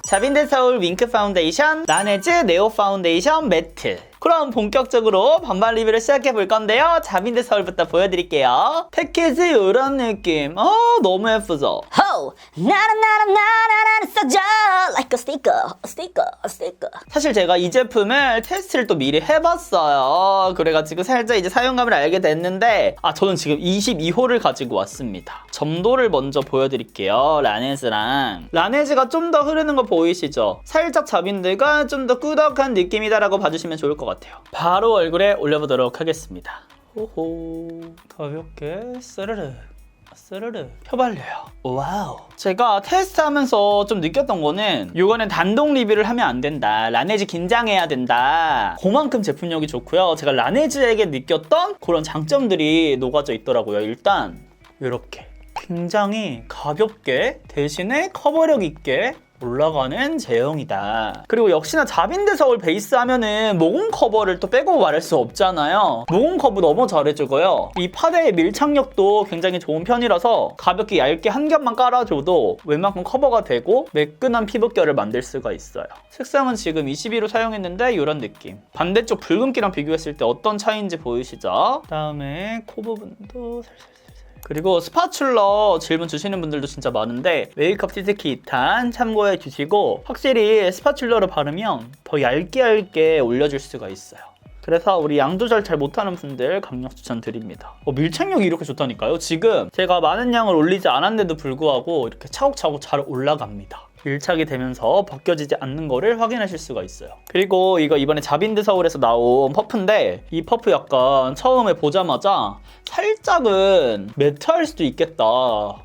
자빈드 서울 윙크 파운데이션, 라네즈 네오 파운데이션 매트. 그럼 본격적으로 반반 리뷰를 시작해 볼 건데요. 자빈드 서울부터 보여드릴게요. 패키지 이런 느낌. 너무 예쁘죠? Ho! 나나나나나나나 써줘! Like a sticker. 사실 제가 이 제품을 테스트를 또 미리 해봤어요. 그래가지고 살짝 이제 사용감을 알게 됐는데, 저는 지금 22호를 가지고 왔습니다. 점도를 먼저 보여드릴게요. 라네즈랑. 라네즈가 좀 더 흐르는 거 보이시죠? 살짝 자빈드가 좀 더 꾸덕한 느낌이다라고 봐주시면 좋을 것 같아요. 바로 얼굴에 올려보도록 하겠습니다. 호호. 가볍게 스르르 펴발려요. 와우. 제가 테스트하면서 좀 느꼈던 거는 이거는 단독 리뷰를 하면 안 된다. 라네즈 긴장해야 된다. 그만큼 제품력이 좋고요. 제가 라네즈에게 느꼈던 그런 장점들이 녹아져 있더라고요. 일단 이렇게 굉장히 가볍게 대신에 커버력 있게 올라가는 제형이다. 그리고 역시나 자빈드 서울 베이스 하면은 모공 커버를 또 빼고 말할 수 없잖아요. 모공 커버 너무 잘해주고요. 이 파데의 밀착력도 굉장히 좋은 편이라서 가볍게 얇게 한 겹만 깔아줘도 웬만큼 커버가 되고 매끈한 피부결을 만들 수가 있어요. 색상은 지금 22로 사용했는데 이런 느낌. 반대쪽 붉은기랑 비교했을 때 어떤 차이인지 보이시죠? 그다음에 코 부분도 살살. 그리고 스파츌러 질문 주시는 분들도 진짜 많은데 메이크업 티트키 2탄 참고해 주시고 확실히 스파츌러로 바르면 더 얇게 올려줄 수가 있어요. 그래서 우리 양 조절 잘 못하는 분들 강력 추천드립니다. 밀착력이 이렇게 좋다니까요. 지금 제가 많은 양을 올리지 않았는데도 불구하고 이렇게 차곡차곡 잘 올라갑니다. 밀착이 되면서 벗겨지지 않는 거를 확인하실 수가 있어요. 그리고 이거 이번에 자빈드 서울에서 나온 퍼프인데 이 퍼프 약간 처음에 보자마자 살짝은 매트할 수도 있겠다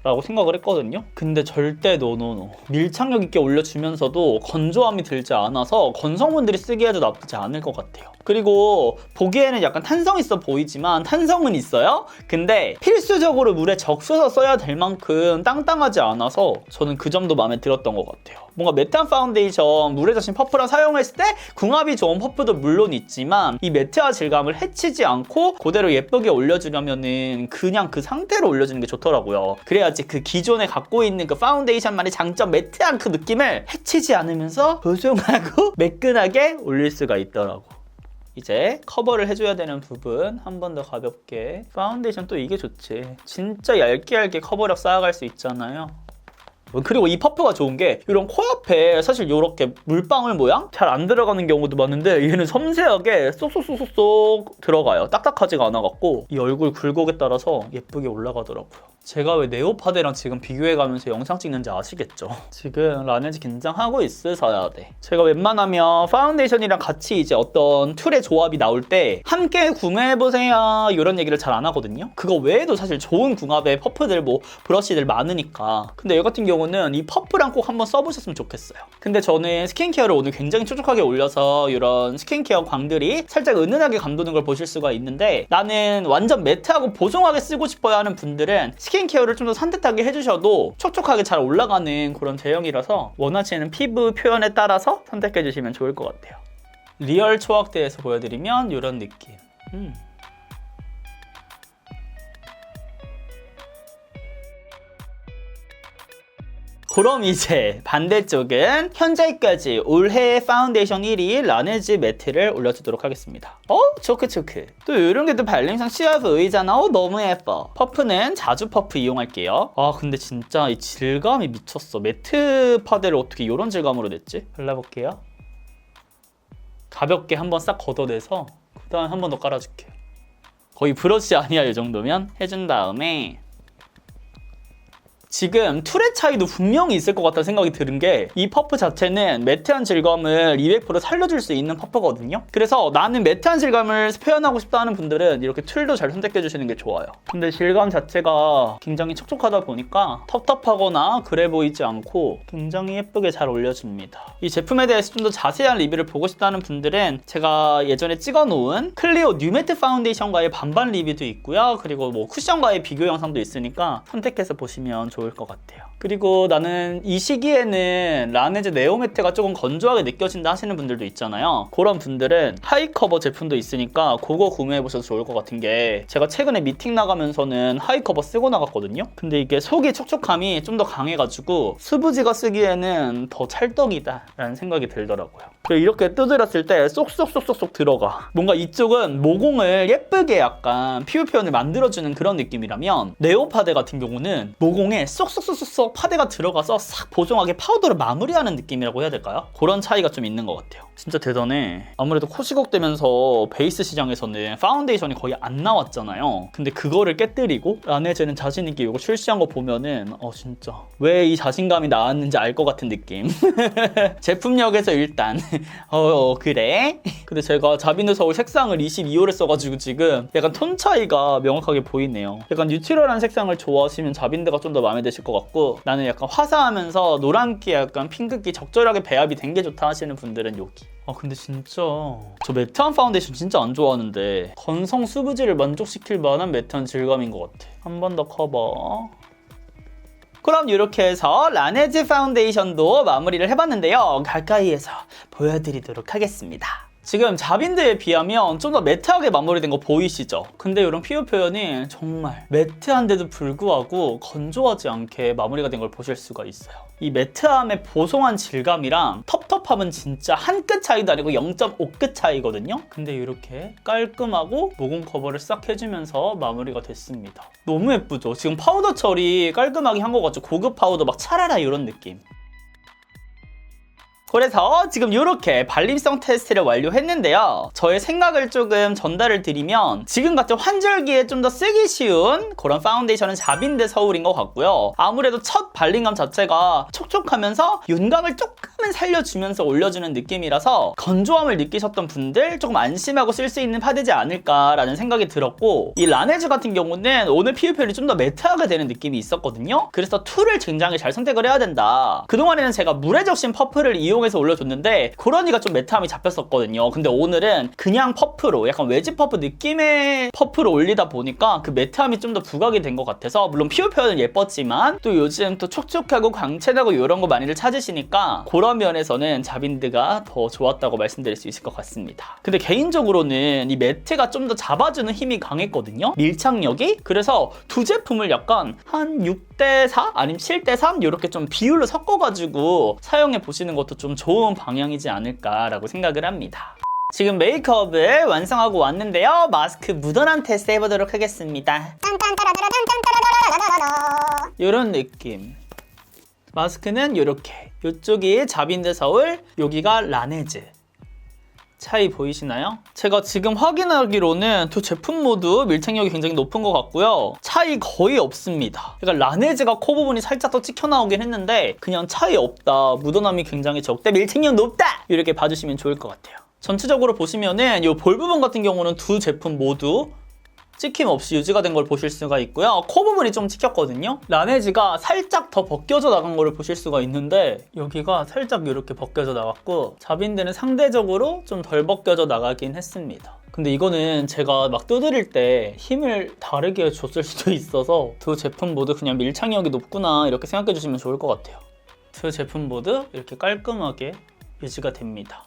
라고 생각을 했거든요. 근데 절대 노노노. 밀착력 있게 올려주면서도 건조함이 들지 않아서 건성분들이 쓰기에도 나쁘지 않을 것 같아요. 그리고 보기에는 약간 탄성 있어 보이지만 탄성은 있어요. 근데 필수적으로 물에 적셔서 써야 될 만큼 땅땅하지 않아서 저는 그 점도 마음에 들었던 것 같아요. 뭔가 매트한 파운데이션 물에 젖힌 퍼프랑 사용했을 때 궁합이 좋은 퍼프도 물론 있지만 이 매트한 질감을 해치지 않고 그대로 예쁘게 올려주려면은 그냥 그 상태로 올려주는 게 좋더라고요. 그래야지 그 기존에 갖고 있는 그 파운데이션만의 장점 매트한 그 느낌을 해치지 않으면서 보송하고 매끈하게 올릴 수가 있더라고. 이제 커버를 해줘야 되는 부분 한 번 더 가볍게. 파운데이션 또 이게 좋지. 진짜 얇게 커버력 쌓아갈 수 있잖아요. 그리고 이 퍼프가 좋은 게 이런 코 옆에 사실 이렇게 물방울 모양? 잘 안 들어가는 경우도 많은데 얘는 섬세하게 쏙쏙 들어가요. 딱딱하지가 않아갖고 이 얼굴 굴곡에 따라서 예쁘게 올라가더라고요. 제가 왜 네오파데랑 지금 비교해가면서 영상 찍는지 아시겠죠? 지금 라네즈 긴장하고 있으셔야 돼. 제가 웬만하면 파운데이션이랑 같이 이제 어떤 툴의 조합이 나올 때 함께 구매해보세요 이런 얘기를 잘 안 하거든요. 그거 외에도 사실 좋은 궁합의 퍼프들 브러쉬들 많으니까. 근데 얘 같은 경우는 이 퍼프랑 꼭 한번 써보셨으면 좋겠어요. 근데 저는 스킨케어를 오늘 굉장히 촉촉하게 올려서 이런 스킨케어 광들이 살짝 은은하게 감도는 걸 보실 수가 있는데 나는 완전 매트하고 보송하게 쓰고 싶어야 하는 분들은 스킨케어를 좀 더 산뜻하게 해주셔도 촉촉하게 잘 올라가는 그런 제형이라서 원하시는 피부 표현에 따라서 선택해주시면 좋을 것 같아요. 리얼 초확대에서 보여드리면 이런 느낌. 그럼 이제 반대쪽은 현재까지 올해 파운데이션 1위 라네즈 매트를 올려주도록 하겠습니다. 초크. 또 이런 게 또 발림상 시아 보이잖아. 너무 예뻐. 퍼프는 자주 퍼프 이용할게요. 근데 진짜 이 질감이 미쳤어. 매트 파데를 어떻게 이런 질감으로 냈지? 발라볼게요. 가볍게 한번 싹 걷어내서 그 다음에 한 번 더 깔아줄게. 거의 브러쉬 아니야 이 정도면? 해준 다음에 지금 툴의 차이도 분명히 있을 것 같다는 생각이 드는 게 이 퍼프 자체는 매트한 질감을 200% 살려줄 수 있는 퍼프거든요. 그래서 나는 매트한 질감을 표현하고 싶다 하는 분들은 이렇게 툴도 잘 선택해 주시는 게 좋아요. 근데 질감 자체가 굉장히 촉촉하다 보니까 텁텁하거나 그래 보이지 않고 굉장히 예쁘게 잘 올려줍니다. 이 제품에 대해서 좀 더 자세한 리뷰를 보고 싶다는 분들은 제가 예전에 찍어놓은 클리오 뉴매트 파운데이션과의 반반 리뷰도 있고요. 그리고 쿠션과의 비교 영상도 있으니까 선택해서 보시면 좋을 것 같아요. 그리고 나는 이 시기에는 라네즈 네오 매트가 조금 건조하게 느껴진다 하시는 분들도 있잖아요. 그런 분들은 하이 커버 제품도 있으니까 그거 구매해보셔도 좋을 것 같은 게, 제가 최근에 미팅 나가면서는 하이 커버 쓰고 나갔거든요. 근데 이게 속이 촉촉함이 좀 더 강해가지고 스부지가 쓰기에는 더 찰떡이다 라는 생각이 들더라고요. 그리고 이렇게 두드렸을 때 쏙쏙쏙쏙 들어가. 뭔가 이쪽은 모공을 예쁘게 약간 피부 표현을 만들어주는 그런 느낌이라면, 네오파데 같은 경우는 모공에 쏙쏙쏙쏙 파데가 들어가서 싹 보송하게 파우더를 마무리하는 느낌이라고 해야 될까요? 그런 차이가 좀 있는 것 같아요. 진짜 대단해. 아무래도 코시국되면서 베이스 시장에서는 파운데이션이 거의 안 나왔잖아요. 근데 그거를 깨뜨리고 라네즈는 자신 있게 이거 출시한 거 보면은 진짜 왜 이 자신감이 나왔는지 알 것 같은 느낌. 제품력에서 일단 그래? 근데 제가 자빈드 서울 색상을 22호를 써가지고 지금 약간 톤 차이가 명확하게 보이네요. 약간 뉴트럴한 색상을 좋아하시면 자빈드가 좀 더 마음에 드실 것 같고, 나는 약간 화사하면서 노란기 약간 핑크기 적절하게 배합이 된 게 좋다 하시는 분들은 여기. 근데 진짜 저 매트한 파운데이션 진짜 안 좋아하는데 건성 수부지를 만족시킬 만한 매트한 질감인 것 같아. 한 번 더 커버. 그럼 이렇게 해서 라네즈 파운데이션도 마무리를 해봤는데요. 가까이에서 보여드리도록 하겠습니다. 지금 자빈드에 비하면 좀 더 매트하게 마무리된 거 보이시죠? 근데 이런 피부 표현이 정말 매트한데도 불구하고 건조하지 않게 마무리가 된 걸 보실 수가 있어요. 이 매트함의 보송한 질감이랑 텁텁함은 진짜 한 끗 차이도 아니고 0.5끗 차이거든요? 근데 이렇게 깔끔하고 모공 커버를 싹 해주면서 마무리가 됐습니다. 너무 예쁘죠? 지금 파우더 처리 깔끔하게 한 거 같죠? 고급 파우더 막 차라라 이런 느낌. 그래서 지금 이렇게 발림성 테스트를 완료했는데요. 저의 생각을 조금 전달을 드리면, 지금 같은 환절기에 좀 더 쓰기 쉬운 그런 파운데이션은 자빈드 서울인 것 같고요. 아무래도 첫 발림감 자체가 촉촉하면서 윤곽을 조금은 살려주면서 올려주는 느낌이라서 건조함을 느끼셨던 분들 조금 안심하고 쓸 수 있는 파데지 않을까라는 생각이 들었고, 이 라네즈 같은 경우는 오늘 피부 표현이 좀 더 매트하게 되는 느낌이 있었거든요. 그래서 툴을 굉장히 잘 선택을 해야 된다. 그동안에는 제가 물에 적신 퍼프를 이용해서 올려줬는데 그러니까 좀 매트함이 잡혔었거든요. 근데 오늘은 그냥 퍼프로, 약간 외지 퍼프 느낌의 퍼프로 올리다 보니까 그 매트함이 좀 더 부각이 된 것 같아서, 물론 피부 표현은 예뻤지만 또 요즘 또 촉촉하고 광채나고 이런 거 많이들 찾으시니까 그런 면에서는 자빈드가 더 좋았다고 말씀드릴 수 있을 것 같습니다. 근데 개인적으로는 이 매트가 좀 더 잡아주는 힘이 강했거든요, 밀착력이. 그래서 두 제품을 약간 한 6대4 아니면 7대3 이렇게 좀 비율로 섞어가지고 사용해 보시는 것도 좀 좋은 방향이지 않을까라고 생각을 합니다. 지금 메이크업을 완성하고 왔는데요. 마스크 묻어난 테스트 해보도록 하겠습니다. 이런 느낌. 마스크는 이렇게, 이쪽이 자빈드 서울, 여기가 라네즈. 차이 보이시나요? 제가 지금 확인하기로는 두 제품 모두 밀착력이 굉장히 높은 것 같고요. 차이 거의 없습니다. 그러니까 라네즈가 코 부분이 살짝 더 찍혀 나오긴 했는데 그냥 차이 없다, 묻어남이 굉장히 적대, 밀착력 높다, 이렇게 봐주시면 좋을 것 같아요. 전체적으로 보시면은 이 볼 부분 같은 경우는 두 제품 모두 찍힘 없이 유지가 된 걸 보실 수가 있고요. 코 부분이 좀 찍혔거든요. 라네즈가 살짝 더 벗겨져 나간 거를 보실 수가 있는데 여기가 살짝 이렇게 벗겨져 나갔고, 자빈드는 상대적으로 좀 덜 벗겨져 나가긴 했습니다. 근데 이거는 제가 막 두드릴 때 힘을 다르게 줬을 수도 있어서 두 제품 모두 그냥 밀착력이 높구나 이렇게 생각해 주시면 좋을 것 같아요. 두 제품 모두 이렇게 깔끔하게 유지가 됩니다.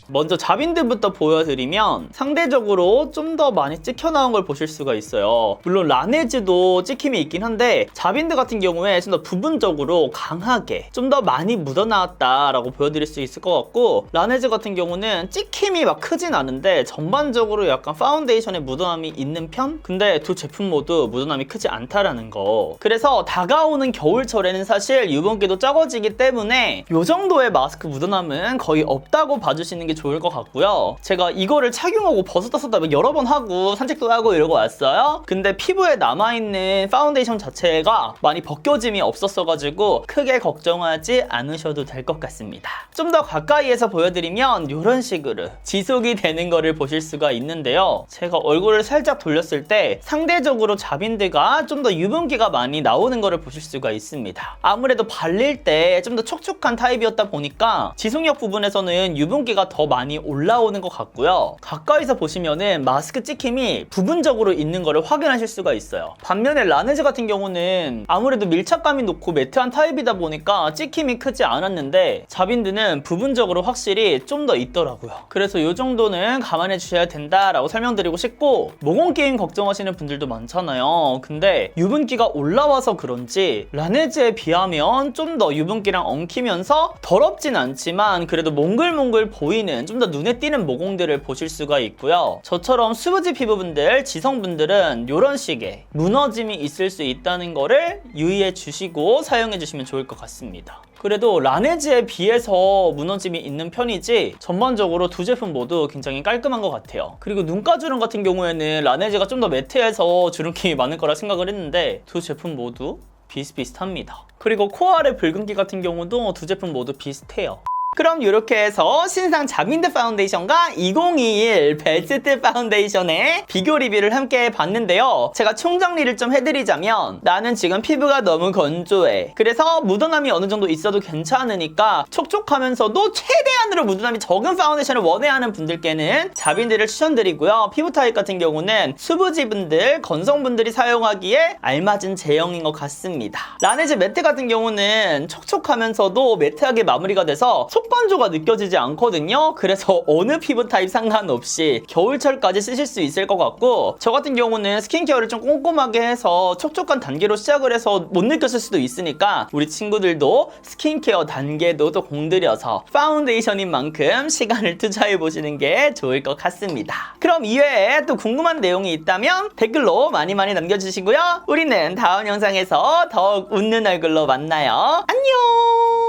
먼저 자빈드부터 보여드리면 상대적으로 좀 더 많이 찍혀 나온 걸 보실 수가 있어요. 물론 라네즈도 찍힘이 있긴 한데 자빈드 같은 경우에 좀 더 부분적으로 강하게 좀 더 많이 묻어나왔다라고 보여드릴 수 있을 것 같고, 라네즈 같은 경우는 찍힘이 막 크진 않은데 전반적으로 약간 파운데이션에 묻어남이 있는 편? 근데 두 제품 모두 묻어남이 크지 않다라는 거. 그래서 다가오는 겨울철에는 사실 유분기도 적어지기 때문에 이 정도의 마스크 묻어남은 거의 없다고 봐주시는 게 좋을 것 같고요. 제가 이거를 착용하고 벗었다 썼다 여러 번 하고 산책도 하고 이러고 왔어요. 근데 피부에 남아있는 파운데이션 자체가 많이 벗겨짐이 없었어가지고 크게 걱정하지 않으셔도 될 것 같습니다. 좀 더 가까이에서 보여드리면 이런 식으로 지속이 되는 거를 보실 수가 있는데요. 제가 얼굴을 살짝 돌렸을 때 상대적으로 자빈드가 좀 더 유분기가 많이 나오는 거를 보실 수가 있습니다. 아무래도 발릴 때 좀 더 촉촉한 타입이었다 보니까 지속력 부분에서는 유분기가 더 더 많이 올라오는 것 같고요. 가까이서 보시면은 마스크 찍힘이 부분적으로 있는 거를 확인하실 수가 있어요. 반면에 라네즈 같은 경우는 아무래도 밀착감이 높고 매트한 타입이다 보니까 찍힘이 크지 않았는데 자빈드는 부분적으로 확실히 좀 더 있더라고요. 그래서 이 정도는 감안해 주셔야 된다라고 설명드리고 싶고, 모공 게임 걱정하시는 분들도 많잖아요. 근데 유분기가 올라와서 그런지 라네즈에 비하면 좀 더 유분기랑 엉키면서 더럽진 않지만 그래도 몽글몽글 보이는 좀 더 눈에 띄는 모공들을 보실 수가 있고요. 저처럼 수부지 피부분들, 지성분들은 이런 식의 무너짐이 있을 수 있다는 거를 유의해 주시고 사용해 주시면 좋을 것 같습니다. 그래도 라네즈에 비해서 무너짐이 있는 편이지 전반적으로 두 제품 모두 굉장히 깔끔한 것 같아요. 그리고 눈가주름 같은 경우에는 라네즈가 좀 더 매트해서 주름김이 많을 거라 생각을 했는데 두 제품 모두 비슷비슷합니다. 그리고 코 아래 붉은기 같은 경우도 두 제품 모두 비슷해요. 그럼 이렇게 해서 신상 자빈드 파운데이션과 2021 베스트 파운데이션의 비교 리뷰를 함께 봤는데요. 제가 총정리를 좀 해드리자면, 나는 지금 피부가 너무 건조해. 그래서 묻어남이 어느 정도 있어도 괜찮으니까 촉촉하면서도 최대한으로 묻어남이 적은 파운데이션을 원해하는 분들께는 자빈드를 추천드리고요. 피부 타입 같은 경우는 수부지분들, 건성분들이 사용하기에 알맞은 제형인 것 같습니다. 라네즈 매트 같은 경우는 촉촉하면서도 매트하게 마무리가 돼서 속건조가 느껴지지 않거든요. 그래서 어느 피부 타입 상관없이 겨울철까지 쓰실 수 있을 것 같고, 저 같은 경우는 스킨케어를 좀 꼼꼼하게 해서 촉촉한 단계로 시작을 해서 못 느꼈을 수도 있으니까 우리 친구들도 스킨케어 단계도 또 공들여서 파운데이션인 만큼 시간을 투자해 보시는 게 좋을 것 같습니다. 그럼 이외에 또 궁금한 내용이 있다면 댓글로 많이 남겨주시고요. 우리는 다음 영상에서 더욱 웃는 얼굴로 만나요. 안녕.